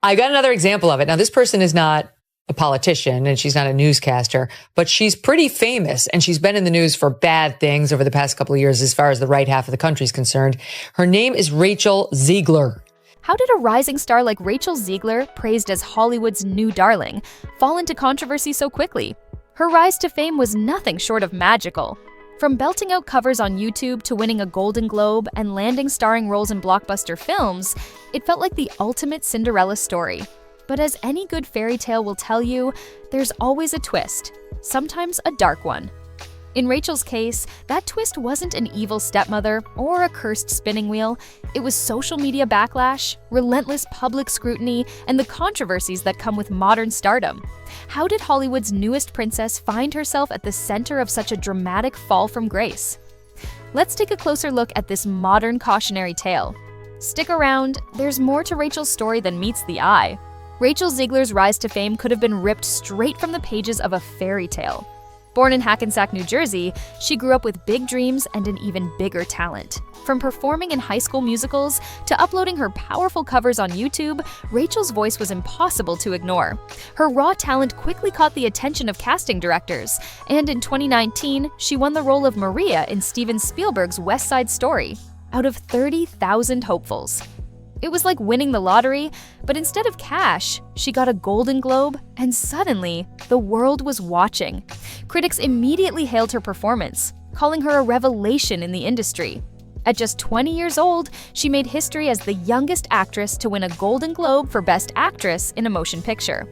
I got another example of it. Now, this person is not a politician and she's not a newscaster, but she's pretty famous and she's been in the news for bad things over the past couple of years as far as the right half of the country is concerned. Her name is Rachel Zegler. How did a rising star like Rachel Zegler, praised as Hollywood's new darling, fall into controversy so quickly? Her rise to fame was nothing short of magical. From belting out covers on YouTube to winning a Golden Globe and landing starring roles in blockbuster films, it felt like the ultimate Cinderella story. But as any good fairy tale will tell you, there's always a twist, sometimes a dark one. In Rachel's case, that twist wasn't an evil stepmother or a cursed spinning wheel. It was social media backlash, relentless public scrutiny, and the controversies that come with modern stardom. How did Hollywood's newest princess find herself at the center of such a dramatic fall from grace? Let's take a closer look at this modern cautionary tale. Stick around, there's more to Rachel's story than meets the eye. Rachel Zegler's rise to fame could have been ripped straight from the pages of a fairy tale. Born in Hackensack, New Jersey, she grew up with big dreams and an even bigger talent. From performing in high school musicals to uploading her powerful covers on YouTube, Rachel's voice was impossible to ignore. Her raw talent quickly caught the attention of casting directors, and in 2019, she won the role of Maria in Steven Spielberg's West Side Story, out of 30,000 hopefuls. It was like winning the lottery, but instead of cash, she got a Golden Globe, and suddenly, the world was watching. Critics immediately hailed her performance, calling her a revelation in the industry. At just 20 years old, she made history as the youngest actress to win a Golden Globe for Best Actress in a Motion Picture.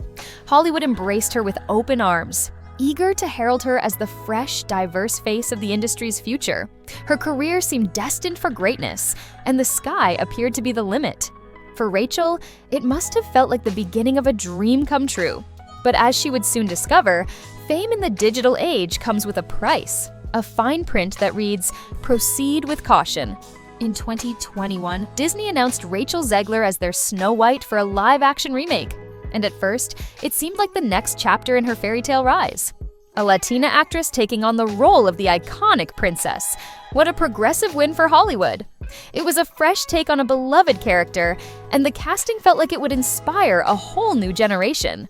Hollywood embraced her with open arms, eager to herald her as the fresh, diverse face of the industry's future. Her career seemed destined for greatness, and the sky appeared to be the limit. For Rachel, it must have felt like the beginning of a dream come true. But as she would soon discover, fame in the digital age comes with a price, a fine print that reads, "Proceed with caution." In 2021, Disney announced Rachel Zegler as their Snow White for a live-action remake. And at first, it seemed like the next chapter in her fairy tale rise. A Latina actress taking on the role of the iconic princess. What a progressive win for Hollywood. It was a fresh take on a beloved character, and the casting felt like it would inspire a whole new generation.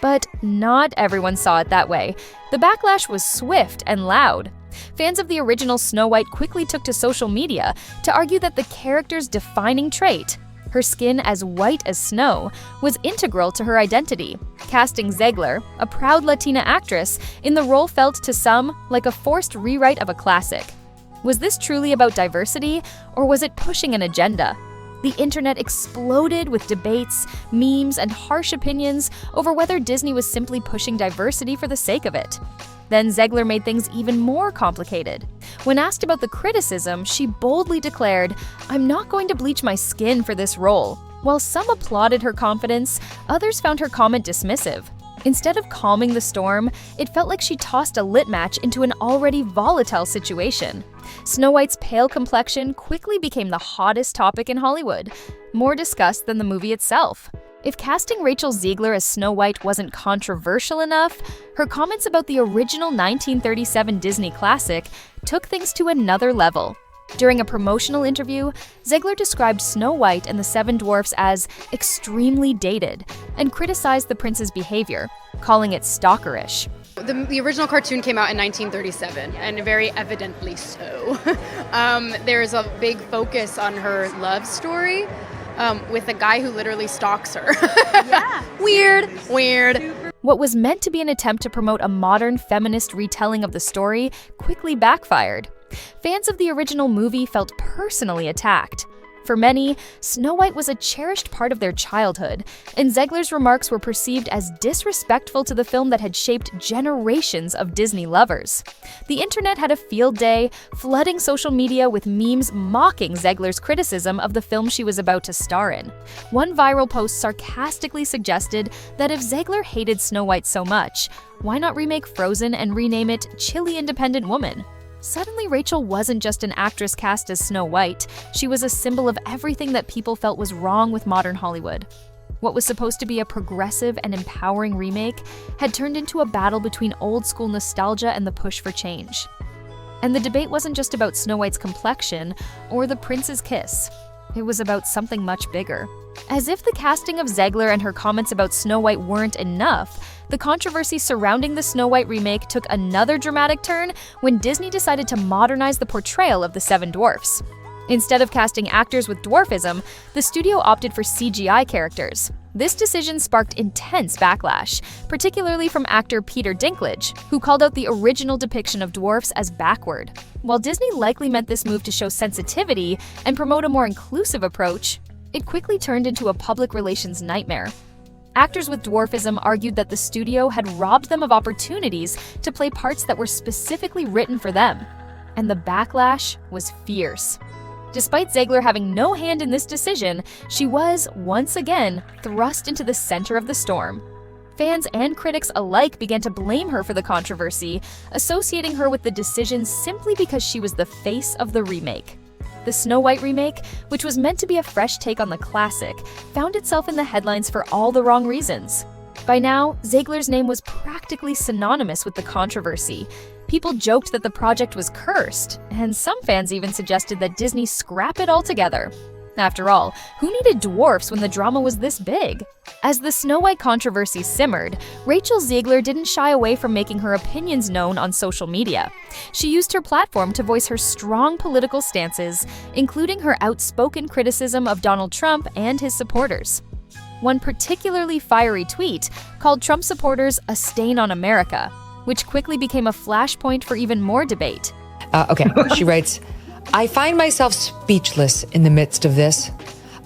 But not everyone saw it that way. The backlash was swift and loud. Fans of the original Snow White quickly took to social media to argue that the character's defining trait, her skin as white as snow, was integral to her identity. Casting Zegler, a proud Latina actress, in the role felt to some like a forced rewrite of a classic. Was this truly about diversity, or was it pushing an agenda? The internet exploded with debates, memes, and harsh opinions over whether Disney was simply pushing diversity for the sake of it. Then Zegler made things even more complicated. When asked about the criticism, she boldly declared, "I'm not going to bleach my skin for this role." While some applauded her confidence, others found her comment dismissive. Instead of calming the storm, it felt like she tossed a lit match into an already volatile situation. Snow White's pale complexion quickly became the hottest topic in Hollywood, more discussed than the movie itself. If casting Rachel Zegler as Snow White wasn't controversial enough, her comments about the original 1937 Disney classic took things to another level. During a promotional interview, Zegler described Snow White and the Seven Dwarfs as extremely dated and criticized the prince's behavior, calling it stalkerish. The original cartoon came out in 1937, and very evidently so. There's a big focus on her love story with a guy who literally stalks her. Yeah. Weird. What was meant to be an attempt to promote a modern feminist retelling of the story quickly backfired. Fans of the original movie felt personally attacked. For many, Snow White was a cherished part of their childhood, and Zegler's remarks were perceived as disrespectful to the film that had shaped generations of Disney lovers. The internet had a field day, flooding social media with memes mocking Zegler's criticism of the film she was about to star in. One viral post sarcastically suggested that if Zegler hated Snow White so much, why not remake Frozen and rename it Chilly Independent Woman? Suddenly, Rachel wasn't just an actress cast as Snow White, she was a symbol of everything that people felt was wrong with modern Hollywood. What was supposed to be a progressive and empowering remake had turned into a battle between old-school nostalgia and the push for change. And the debate wasn't just about Snow White's complexion or the prince's kiss. it was about something much bigger. As if the casting of Zegler and her comments about Snow White weren't enough, the controversy surrounding the Snow White remake took another dramatic turn when Disney decided to modernize the portrayal of the Seven Dwarfs. Instead of casting actors with dwarfism, the studio opted for CGI characters. This decision sparked intense backlash, particularly from actor Peter Dinklage, who called out the original depiction of dwarfs as backward. While Disney likely meant this move to show sensitivity and promote a more inclusive approach, it quickly turned into a public relations nightmare. Actors with dwarfism argued that the studio had robbed them of opportunities to play parts that were specifically written for them, and the backlash was fierce. Despite Zegler having no hand in this decision, she was, once again, thrust into the center of the storm. Fans and critics alike began to blame her for the controversy, associating her with the decision simply because she was the face of the remake. The Snow White remake, which was meant to be a fresh take on the classic, found itself in the headlines for all the wrong reasons. By now, Zegler's name was practically synonymous with the controversy. People joked that the project was cursed, and some fans even suggested that Disney scrap it altogether. After all, who needed dwarfs when the drama was this big? As the Snow White controversy simmered, Rachel Zegler didn't shy away from making her opinions known on social media. She used her platform to voice her strong political stances, including her outspoken criticism of Donald Trump and his supporters. One particularly fiery tweet called Trump supporters a stain on America, which quickly became a flashpoint for even more debate. She writes, I find myself speechless in the midst of this.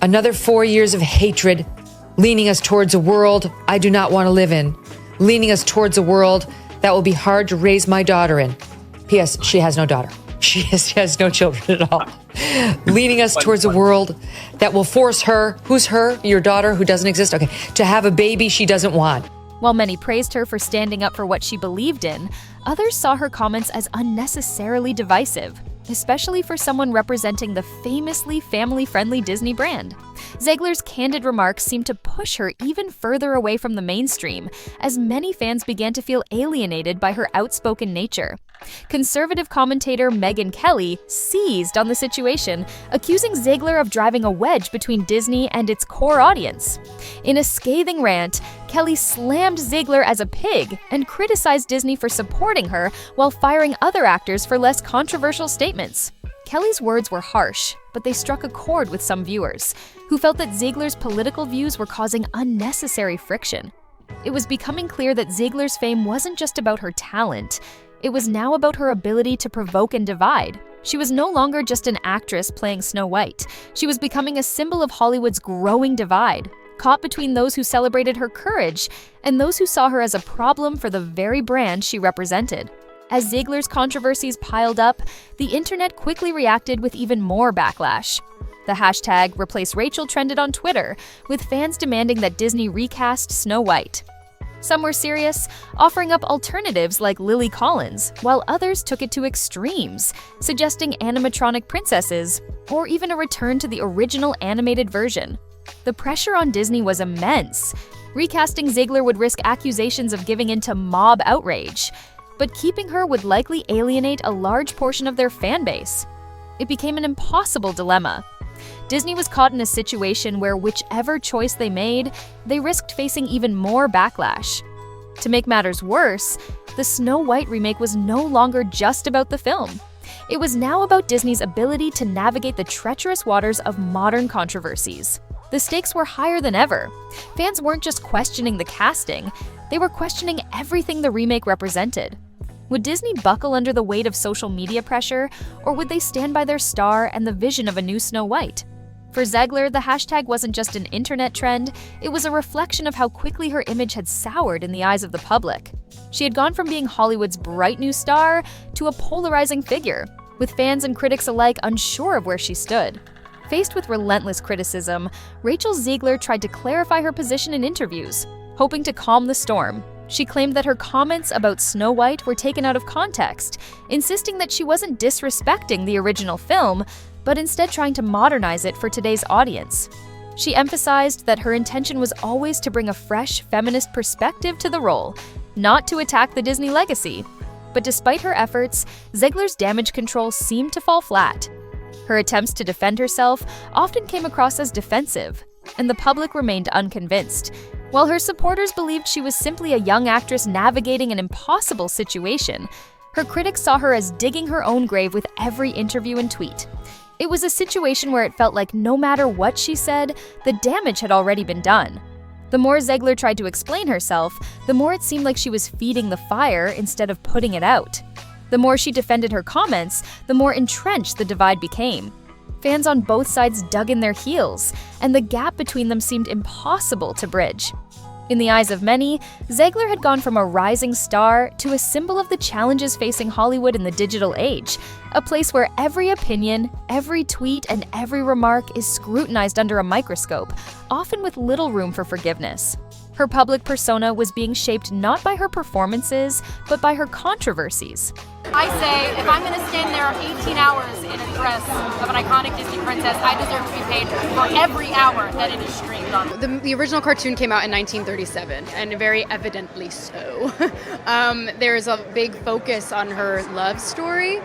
Another 4 years of hatred, leaning us towards a world I do not want to live in, leaning us towards a world that will be hard to raise my daughter in. P.S. She has no daughter. She has no children at all. Leading us towards a world that will force her, who's her, your daughter who doesn't exist, to have a baby she doesn't want. While many praised her for standing up for what she believed in, others saw her comments as unnecessarily divisive, especially for someone representing the famously family-friendly Disney brand. Zegler's candid remarks seemed to push her even further away from the mainstream, as many fans began to feel alienated by her outspoken nature. Conservative commentator Megyn Kelly seized on the situation, accusing Zegler of driving a wedge between Disney and its core audience. In a scathing rant, Kelly slammed Zegler as a pig and criticized Disney for supporting her while firing other actors for less controversial statements. Kelly's words were harsh, but they struck a chord with some viewers, who felt that Zegler's political views were causing unnecessary friction. It was becoming clear that Zegler's fame wasn't just about her talent. It was now about her ability to provoke and divide. She was no longer just an actress playing Snow White. She was becoming a symbol of Hollywood's growing divide, caught between those who celebrated her courage and those who saw her as a problem for the very brand she represented. As Zegler's controversies piled up, the internet quickly reacted with even more backlash. The hashtag #ReplaceRachel trended on Twitter, with fans demanding that Disney recast Snow White. Some were serious, offering up alternatives like Lily Collins, while others took it to extremes, suggesting animatronic princesses, or even a return to the original animated version. The pressure on Disney was immense. Recasting Zegler would risk accusations of giving in to mob outrage, but keeping her would likely alienate a large portion of their fan base. It became an impossible dilemma. Disney was caught in a situation where whichever choice they made, they risked facing even more backlash. To make matters worse, the Snow White remake was no longer just about the film. It was now about Disney's ability to navigate the treacherous waters of modern controversies. The stakes were higher than ever. Fans weren't just questioning the casting, they were questioning everything the remake represented. Would Disney buckle under the weight of social media pressure, or would they stand by their star and the vision of a new Snow White? For Zegler, the hashtag wasn't just an internet trend, it was a reflection of how quickly her image had soured in the eyes of the public. She had gone from being Hollywood's bright new star to a polarizing figure, with fans and critics alike unsure of where she stood. Faced with relentless criticism, Rachel Zegler tried to clarify her position in interviews, hoping to calm the storm. She claimed that her comments about Snow White were taken out of context, insisting that she wasn't disrespecting the original film, but instead trying to modernize it for today's audience. She emphasized that her intention was always to bring a fresh feminist perspective to the role, not to attack the Disney legacy. But despite her efforts, Zegler's damage control seemed to fall flat. Her attempts to defend herself often came across as defensive, and the public remained unconvinced, while her supporters believed she was simply a young actress navigating an impossible situation. Her critics saw her as digging her own grave with every interview and tweet. It was a situation where it felt like no matter what she said, the damage had already been done. The more Zegler tried to explain herself, the more it seemed like she was feeding the fire instead of putting it out. The more she defended her comments, the more entrenched the divide became. Fans on both sides dug in their heels, and the gap between them seemed impossible to bridge. In the eyes of many, Zegler had gone from a rising star to a symbol of the challenges facing Hollywood in the digital age, a place where every opinion, every tweet, and every remark is scrutinized under a microscope, often with little room for forgiveness. Her public persona was being shaped not by her performances, but by her controversies. I say, if I'm going to stand there 18 hours in a dress of an iconic Disney princess, I deserve to be paid for every hour that it is streamed on. The original cartoon came out in 1937, and very evidently so. There's a big focus on her love story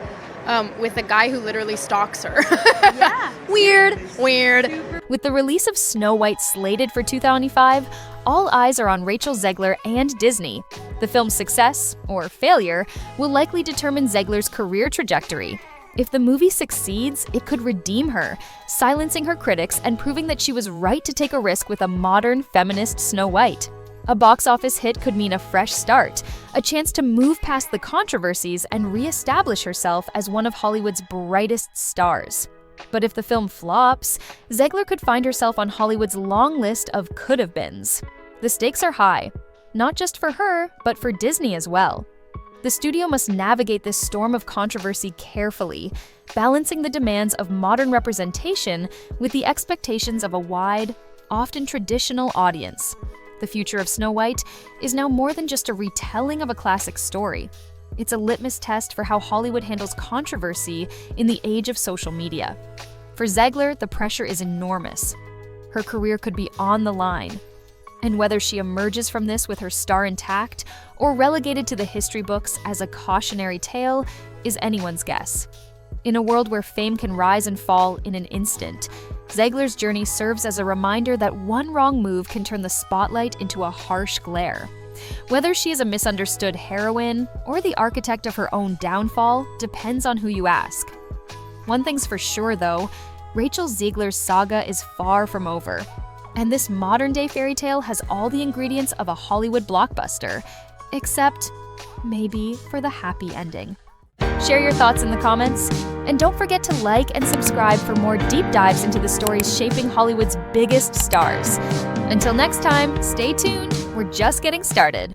with a guy who literally stalks her. Yeah. Weird. With the release of Snow White slated for 2005, all eyes are on Rachel Zegler and Disney. The film's success, or failure, will likely determine Zegler's career trajectory. If the movie succeeds, it could redeem her, silencing her critics and proving that she was right to take a risk with a modern, feminist Snow White. A box office hit could mean a fresh start, a chance to move past the controversies and re-establish herself as one of Hollywood's brightest stars. But if the film flops, Zegler could find herself on Hollywood's long list of could-have-beens. The stakes are high, not just for her, but for Disney as well. The studio must navigate this storm of controversy carefully, balancing the demands of modern representation with the expectations of a wide, often traditional audience. The future of Snow White is now more than just a retelling of a classic story. It's a litmus test for how Hollywood handles controversy in the age of social media. For Zegler, the pressure is enormous. Her career could be on the line. And whether she emerges from this with her star intact or relegated to the history books as a cautionary tale is anyone's guess. In a world where fame can rise and fall in an instant, Zegler's journey serves as a reminder that one wrong move can turn the spotlight into a harsh glare. Whether she is a misunderstood heroine or the architect of her own downfall depends on who you ask. One thing's for sure, though, Rachel Zegler's saga is far from over. And this modern-day fairy tale has all the ingredients of a Hollywood blockbuster, except maybe for the happy ending. Share your thoughts in the comments, and don't forget to like and subscribe for more deep dives into the stories shaping Hollywood's biggest stars. Until next time, stay tuned, we're just getting started.